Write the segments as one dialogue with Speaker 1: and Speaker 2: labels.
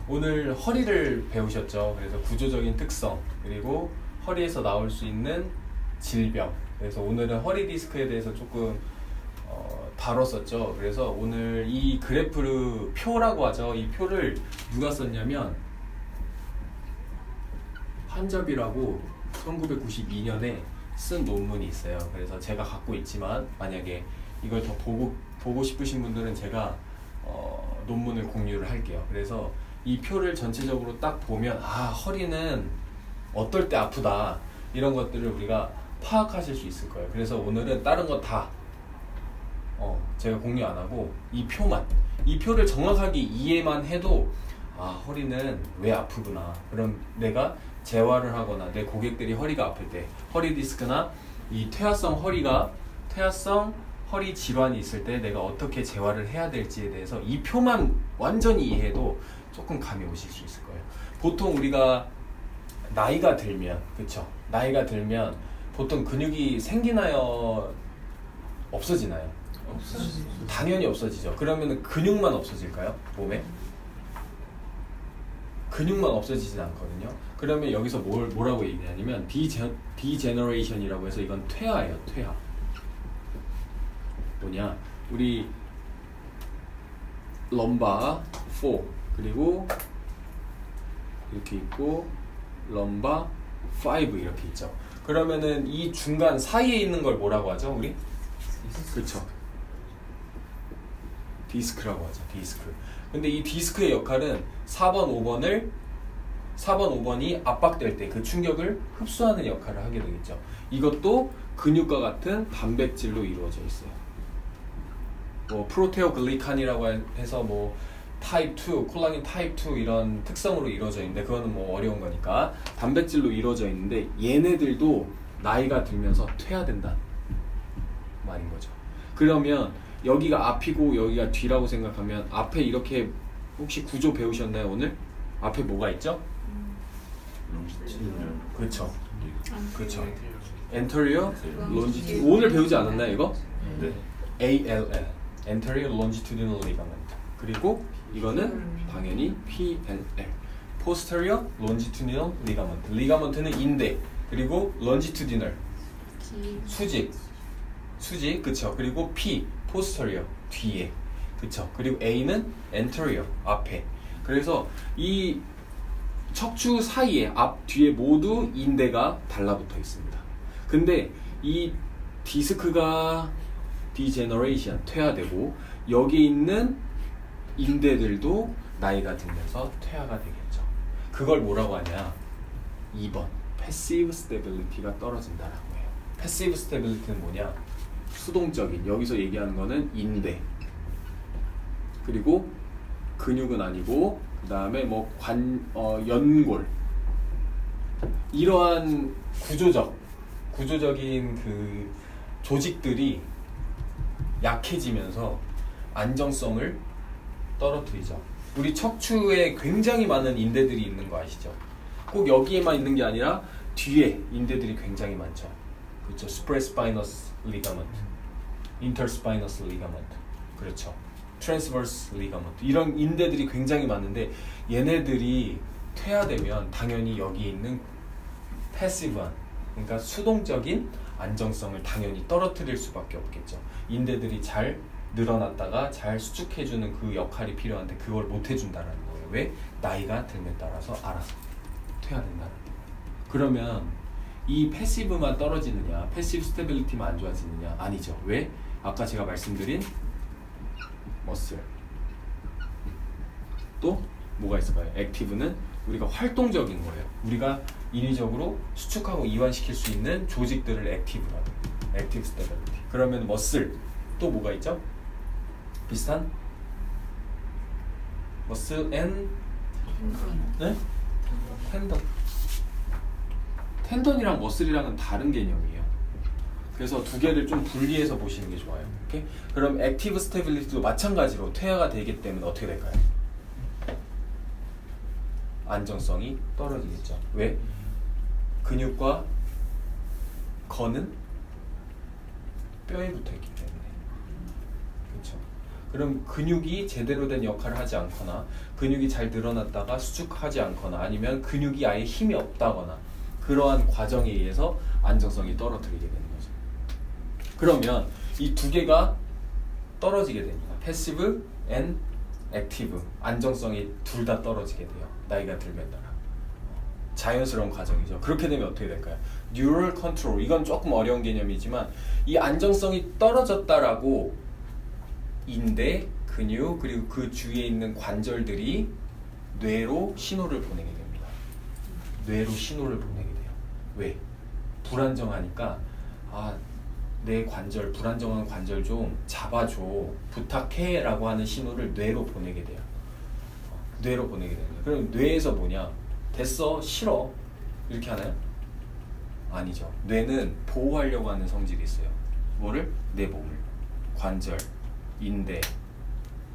Speaker 1: 오늘 허리를 배우셨죠. 그래서 구조적인 특성, 그리고 허리에서 나올 수 있는 질병. 그래서 오늘은 허리 디스크에 대해서 조금 다뤘었죠. 그래서 오늘 이 그래프를 표라고 하죠. 이 표를 누가 썼냐면 한접이라고 1992년에 쓴 논문이 있어요. 그래서 제가 갖고 있지만 만약에 이걸 더 보고 싶으신 분들은 제가 논문을 공유를 할게요. 그래서 이 표를 전체적으로 딱 보면 허리는 어떨 때 아프다 이런 것들을 우리가 파악하실 수 있을 거예요. 그래서 오늘은 다른 거 다 제가 공유 안 하고 이 표를 정확하게 이해만 해도 허리는 왜 아프구나. 그럼 내가 재활을 하거나 내 고객들이 허리가 아플 때 허리 디스크나 이 퇴화성 허리 질환이 있을 때 내가 어떻게 재활을 해야 될지에 대해서 이 표만 완전히 이해해도 조금 감이 오실 수 있을 거예요. 보통 우리가 나이가 들면, 그쵸? 나이가 들면 보통 근육이 생기나요? 없어지나요?
Speaker 2: 없어지죠.
Speaker 1: 당연히 없어지죠. 그러면 근육만 없어질까요? 몸에? 근육만 없어지진 않거든요. 그러면 여기서 뭐라고 얘기하냐면 디제너레이션이라고 해서 이건 퇴화예요. 퇴화. 뭐냐? 우리 럼바 4 그리고 이렇게 있고 럼바 5 이렇게 있죠. 그러면은 이 중간 사이에 있는 걸 뭐라고 하죠? 우리? 그쵸? 디스크라고 하죠. 디스크. 근데 이 디스크의 역할은 4번, 5번이 압박될 때 그 충격을 흡수하는 역할을 하게 되겠죠. 이것도 근육과 같은 단백질로 이루어져 있어요. 프로테오글리칸이라고 해서 타입 2, 콜라겐 타입 2 이런 특성으로 이루어져 있는데 그거는 어려운 거니까 단백질로 이루어져 있는데 얘네들도 나이가 들면서 퇴화된다 말인 거죠. 그러면 여기가 앞이고 여기가 뒤라고 생각하면 앞에 이렇게 혹시 구조 배우셨나요 오늘? 앞에 뭐가 있죠? 그렇죠. 그렇죠. anterior, longitudinal. 오늘 배우지 않았나요 이거?
Speaker 2: 네.
Speaker 1: ALL, anterior longitudinal ligament. 그리고 이거는 당연히 PLL, posterior longitudinal ligament. ligament는 인대, 그리고 longitudinal, 수직, 그쵸? 그리고 P, posterior, 뒤에, 그쵸? 그리고 A는 anterior, 앞에. 그래서 이 척추 사이에 앞, 뒤에 모두 인대가 달라붙어 있습니다. 근데 이 디스크가 디제너레이션, 퇴화되고 여기 있는 인대들도 나이가 들면서 퇴화가 되겠죠. 그걸 뭐라고 하냐? 2번 패시브 스테빌리티가 떨어진다라고 해요. 패시브 스테빌리티는 뭐냐? 수동적인, 여기서 얘기하는 거는 인대, 그리고 근육은 아니고 그 다음에 연골, 이러한 구조적인 그 조직들이 약해지면서 안정성을 떨어뜨리죠. 우리 척추에 굉장히 많은 인대들이 있는 거 아시죠? 꼭 여기에만 있는 게 아니라 뒤에 인대들이 굉장히 많죠. 그렇죠. 스프레스파이너스 리가먼트, 인터스파이너스 리가먼트, 그렇죠. 트랜스버스 리가먼트, 이런 인대들이 굉장히 많은데 얘네들이 퇴화되면 당연히 여기 있는 패시브한, 그러니까 수동적인 안정성을 당연히 떨어뜨릴 수밖에 없겠죠. 인대들이 잘 늘어났다가 잘 수축해주는 그 역할이 필요한데 그걸 못 해준다는 거예요. 왜? 나이가 들면 따라서 알아서 퇴화된다는 거예요. 그러면 이 패시브만 떨어지느냐, 패시브 스테빌리티만 안 좋아지느냐? 아니죠. 왜? 아까 제가 말씀드린 머슬, 또 뭐가 있을까요? 액티브는 우리가 활동적인 거예요. 우리가 인위적으로 수축하고 이완시킬 수 있는 조직들을 액티브라고 해요. 액티브 스테빌리티. 그러면 머슬, 또 뭐가 있죠? 비슷한? 머슬 앤 네? 텐던이랑 머슬이랑은 다른 개념이에요. 그래서 두 개를 좀 분리해서 보시는 게 좋아요. 오케이? 그럼 액티브 스테빌리티도 마찬가지로 퇴화가 되기 때문에 어떻게 될까요? 안정성이 떨어지겠죠. 왜? 근육과 건은 뼈에 붙어 있기 때문에. 그렇죠. 그럼 근육이 제대로 된 역할을 하지 않거나 근육이 잘 늘어났다가 수축하지 않거나 아니면 근육이 아예 힘이 없다거나 그러한 과정에 의해서 안정성이 떨어뜨리게 되는 거죠. 그러면 이 두 개가 떨어지게 됩니다. 패시브 앤 액티브, 안정성이 둘 다 떨어지게 돼요. 나이가 들면 따라. 자연스러운 과정이죠. 그렇게 되면 어떻게 될까요? 뉴럴 컨트롤, 이건 조금 어려운 개념이지만 이 안정성이 떨어졌다라고 인대, 근육, 그리고 그 주위에 있는 관절들이 뇌로 신호를 보내게 됩니다. 뇌로 신호를 보내게 돼요. 왜? 불안정하니까 내 관절, 불안정한 관절 좀 잡아줘, 부탁해 라고 하는 신호를 뇌로 보내게 돼요. 뇌로 보내게 됩니다. 그럼 뇌에서 뭐냐? 됐어, 싫어 이렇게 하나요? 아니죠. 뇌는 보호하려고 하는 성질이 있어요. 뭐를? 내 몸을, 관절, 인대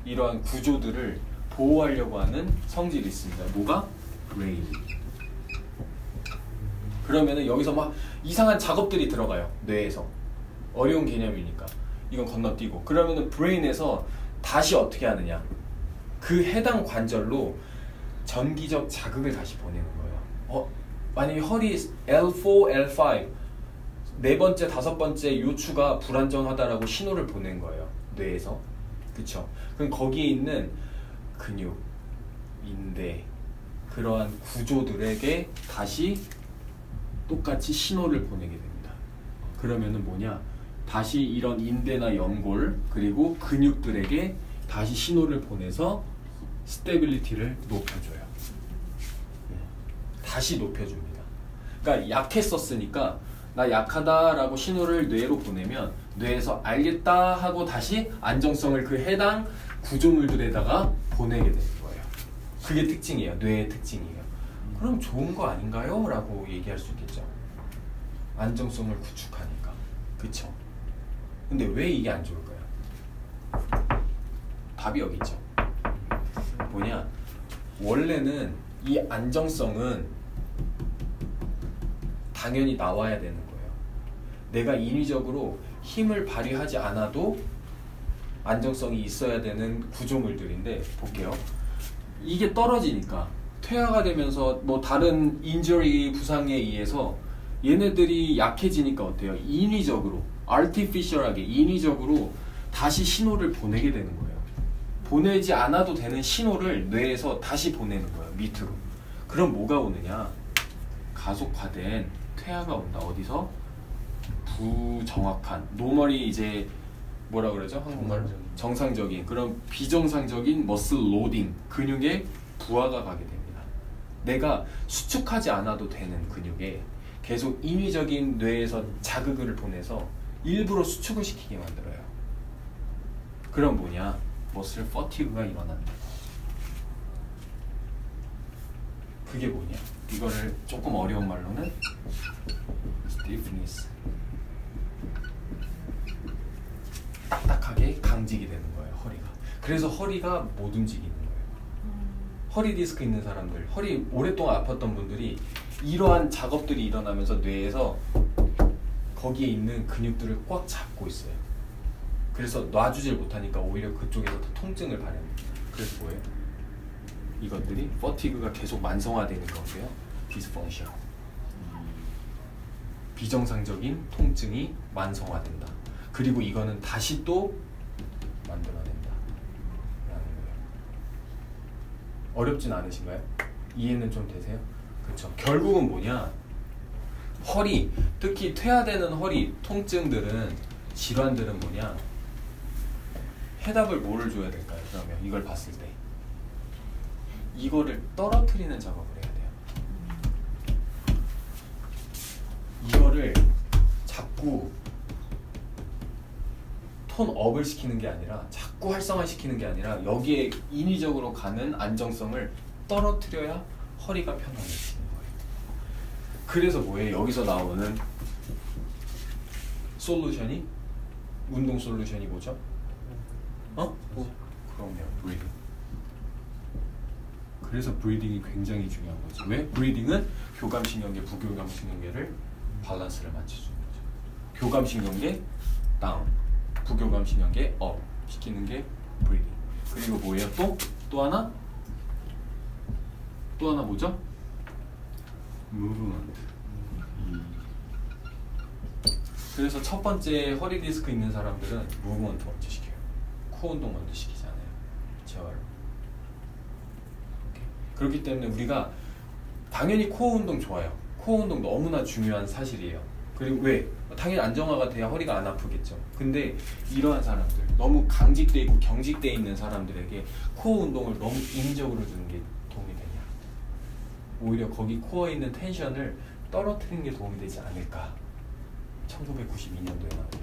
Speaker 1: 이러한 구조들을 보호하려고 하는 성질이 있습니다. 뭐가? 브레인. 그러면은 여기서 막 이상한 작업들이 들어가요. 뇌에서. 어려운 개념이니까 이건 건너뛰고, 그러면은 브레인에서 다시 어떻게 하느냐, 그 해당 관절로 전기적 자극을 다시 보내는 거예요. 만약에 허리 L4, L5 네 번째, 다섯 번째 요추가 불안정하다라고 신호를 보낸 거예요. 뇌에서. 그쵸? 그럼 거기에 있는 근육, 인대 그러한 구조들에게 다시 똑같이 신호를 보내게 됩니다. 그러면은 뭐냐? 다시 이런 인대나 연골 그리고 근육들에게 다시 신호를 보내서 스테빌리티를 높여줘요. 다시 높여줍니다. 그러니까 약했었으니까 나 약하다라고 신호를 뇌로 보내면 뇌에서 알겠다 하고 다시 안정성을 그 해당 구조물들에다가 보내게 되는 거예요. 그게 특징이에요. 뇌의 특징이에요. 그럼 좋은 거 아닌가요? 라고 얘기할 수 있겠죠. 안정성을 구축하니까. 그쵸? 근데 왜 이게 안 좋을까요? 답이 여기 있죠. 뭐냐? 원래는 이 안정성은 당연히 나와야 되는 거예요. 내가 인위적으로 힘을 발휘하지 않아도 안정성이 있어야 되는 구조물들인데, 볼게요. 이게 떨어지니까 퇴화가 되면서 뭐 다른 인저리 부상에 의해서 얘네들이 약해지니까 어때요? 인위적으로, artificial하게 인위적으로 다시 신호를 보내게 되는 거예요. 보내지 않아도 되는 신호를 뇌에서 다시 보내는 거예요. 밑으로. 그럼 뭐가 오느냐? 가속화된 퇴화가 온다. 어디서? 부정확한, 노멀이 이제 뭐라 그러죠? 한국말로? 정상적인, 그런 비정상적인 머슬 로딩, 근육의 부하가 가게 됩니다. 내가 수축하지 않아도 되는 근육에 계속 인위적인 뇌에서 자극을 보내서 일부러 수축을 시키게 만들어요. 그럼 뭐냐? 머슬 퍼티그가 일어난다. 그게 뭐냐? 이거를 조금 어려운 말로는 stiffness, 딱딱하게 강직이 되는 거예요. 허리가. 그래서 허리가 못 움직이는 거예요. 허리 디스크 있는 사람들, 허리 오랫동안 아팠던 분들이 이러한 작업들이 일어나면서 뇌에서 거기에 있는 근육들을 꽉 잡고 있어요. 그래서 놔주질 못하니까 오히려 그쪽에서 더 통증을 발현합니다. 그래서 뭐예요? 이것들이 퍼티그가 계속 만성화되는 거고요. 디스펑션. 비정상적인 통증이 만성화된다. 그리고 이거는 다시 또 만들어낸다 라는 거예요. 어렵진 않으신가요? 이해는 좀 되세요? 그렇죠. 결국은 뭐냐? 허리, 특히 퇴화되는 허리 통증들은, 질환들은 뭐냐? 해답을 뭐를 줘야 될까요? 그러면 이걸 봤을 때 이거를 떨어뜨리는 작업을 해야 돼요. 이거를 자꾸 톤업을 시키는 게 아니라, 자꾸 활성화시키는 게 아니라 여기에 인위적으로 가는 안정성을 떨어뜨려야 허리가 편안해지는 거예요. 그래서 뭐예요? 여기서 나오는 솔루션이, 운동 솔루션이 뭐죠? 그럼요, 브리딩. 그래서 브리딩이 굉장히 중요한 거죠. 왜? 브리딩은 교감신경계, 부교감신경계를 밸런스를 맞춰주는 거죠. 교감신경계 다운, 부교감신경계 업 시키는 게 breathing. 그리고 뭐예요? 또 하나? 또 하나 뭐죠? movement. 그래서 첫 번째 허리 디스크 있는 사람들은 무브먼트 먼저 시켜요. 코어 운동 먼저 시키지 않아요. 재활로. 그렇기 때문에 우리가 당연히 코어 운동 좋아요. 코어 운동 너무나 중요한 사실이에요. 그리고 왜? 당연히 안정화가 돼야 허리가 안 아프겠죠. 근데 이러한 사람들, 너무 강직돼 있고 경직돼 있는 사람들에게 코어 운동을 너무 인위적으로 주는 게 도움이 되냐? 오히려 거기 코어에 있는 텐션을 떨어뜨리는 게 도움이 되지 않을까? 1992년도에 나온 게.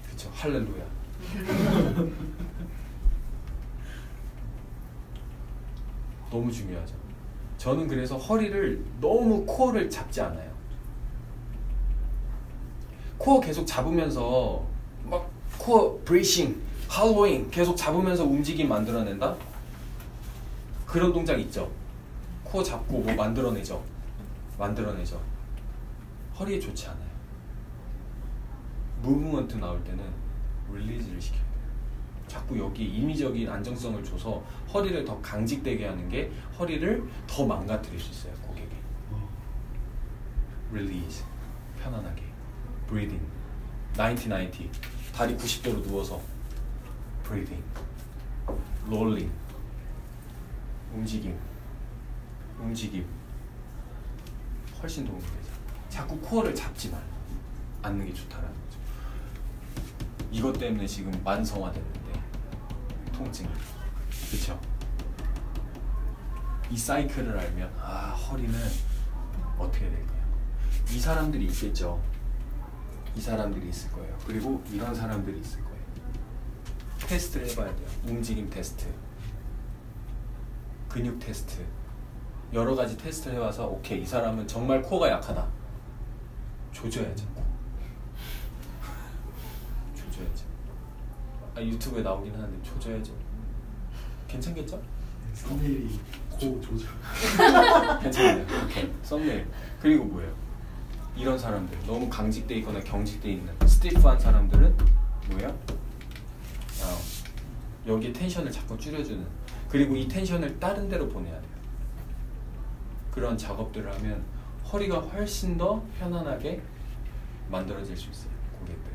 Speaker 1: 그쵸, 할렐루야. 너무 중요하죠. 저는 그래서 허리를 너무 코어를 잡지 않아요. 코어 계속 잡으면서 막 코어 브레이싱, 할로잉 계속 잡으면서 움직임 만들어낸다? 그런 동작 있죠. 코어 잡고 뭐 만들어내죠. 허리에 좋지 않아요. 무브먼트 나올 때는 릴리즈를 시켜요. 자꾸 여기 임의적인 안정성을 줘서 허리를 더 강직되게 하는 게 허리를 더 망가뜨릴 수 있어요. 고객이. 릴리즈. 편안하게. 브리딩. 90-90. 다리 90도로 누워서 브리딩. 롤링. 움직임 훨씬 도움이 되죠. 자꾸 코어를 잡지 않는 게 좋다라는 거죠. 이것 때문에 지금 만성화됐는데 통증이. 그쵸? 이 사이클을 알면 허리는 어떻게 될까요? 이 사람들이 있겠죠. 이 사람들이 있을 거예요. 그리고 이런 사람들이 있을 거예요. 테스트를 해봐야 돼요. 움직임 테스트, 근육 테스트, 여러 가지 테스트를 해와서 오케이, 이 사람은 정말 코어가 약하다. 조져야죠. 유튜브에 나오긴 하는데 조져야죠. 괜찮겠죠?
Speaker 2: 썸네일이 코 조져.
Speaker 1: 괜찮아요. 오케이. 썸네일. 그리고 뭐예요? 이런 사람들, 너무 강직돼 있거나 경직돼 있는 스티프한 사람들은 뭐예요? 여기 텐션을 자꾸 줄여주는, 그리고 이 텐션을 다른 데로 보내야 돼요. 그런 작업들을 하면 허리가 훨씬 더 편안하게 만들어질 수 있어요. 고객들.